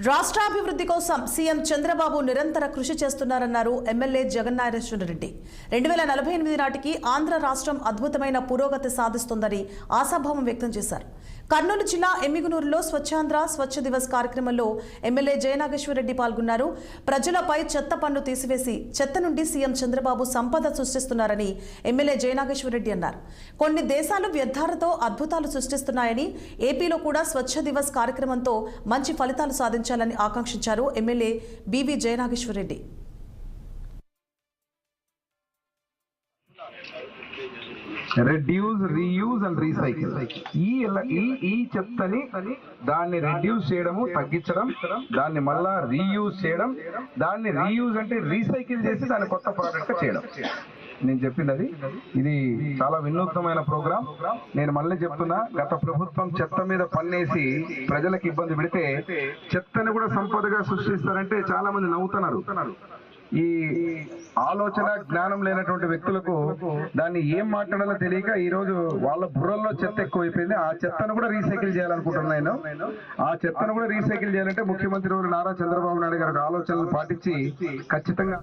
రాష్ట్రాభివృద్ధి కోసం సీఎం చంద్రబాబు నిరంతర కృషి చేస్తున్నారన్నారు ఎమ్మెల్యే జగన్నాథేశ్వర రెడ్డి. 2048 నాటికి ఆంధ్ర రాష్ట్రం అద్భుతమైన పురోగతి సాధిస్తుందని ఆశాభావం వ్యక్తం చేశారు. కర్నూలు జిల్లా ఎమ్మిగనూరులో స్వచ్ఛాంధ్ర స్వచ్ఛ దివస్ కార్యక్రమంలో ఎమ్మెల్యే జయనాగేశ్వర రెడ్డి పాల్గొన్నారు. ప్రజలపై చెత్త పన్ను తీసివేసి చెత్త నుండి సీఎం చంద్రబాబు సంపద సృష్టిస్తున్నారని ఎమ్మెల్యే జయనాగేశ్వర రెడ్డి అన్నారు. కొన్ని దేశాలు వ్యర్థాలతో అద్భుతాలు సృష్టిస్తున్నాయని, ఏపీలో కూడా స్వచ్ఛ దివస్ కార్యక్రమంతో మంచి ఫలితాలు సాధించాలని ఆకాంక్షించారు MLA BV Jayanageswara Reddy. Reduce, reuse and recycle. ఈ చెత్తని దాన్ని రెడ్యూస్ చేయడము, తగ్గించడం, దాన్ని మళ్ళా రీయూజ్ చేయడం, దాన్ని రీయూజ్ అంటే రీసైకిల్ చేసి దాన్ని కొత్త ప్రోడక్ట్ చేయడం. నేను చెప్పినది ఇది చాలా వినూత్నమైన ప్రోగ్రాం. నేను మళ్ళీ చెప్తున్నా, గత ప్రభుత్వం చెత్త మీద పన్నేసి ప్రజలకు ఇబ్బంది పెడితే చెత్తని కూడా సంపదగా సృష్టిస్తారంటే చాలా మంది నవ్వుతున్నారు. ఈ ఆలోచన జ్ఞానం లేనటువంటి వ్యక్తులకు దాన్ని ఏం మాట్లాడాలో తెలియక ఈ రోజు వాళ్ళ బుర్రల్లో చెత్త ఎక్కువైపోయింది. ఆ చెత్తను కూడా రీసైకిల్ చేయాలనుకుంటున్నాను. ఆ చెత్తను కూడా రీసైకిల్ చేయాలంటే ముఖ్యమంత్రి నారా చంద్రబాబు నాయుడు గారి ఆలోచనలు పాటించి ఖచ్చితంగా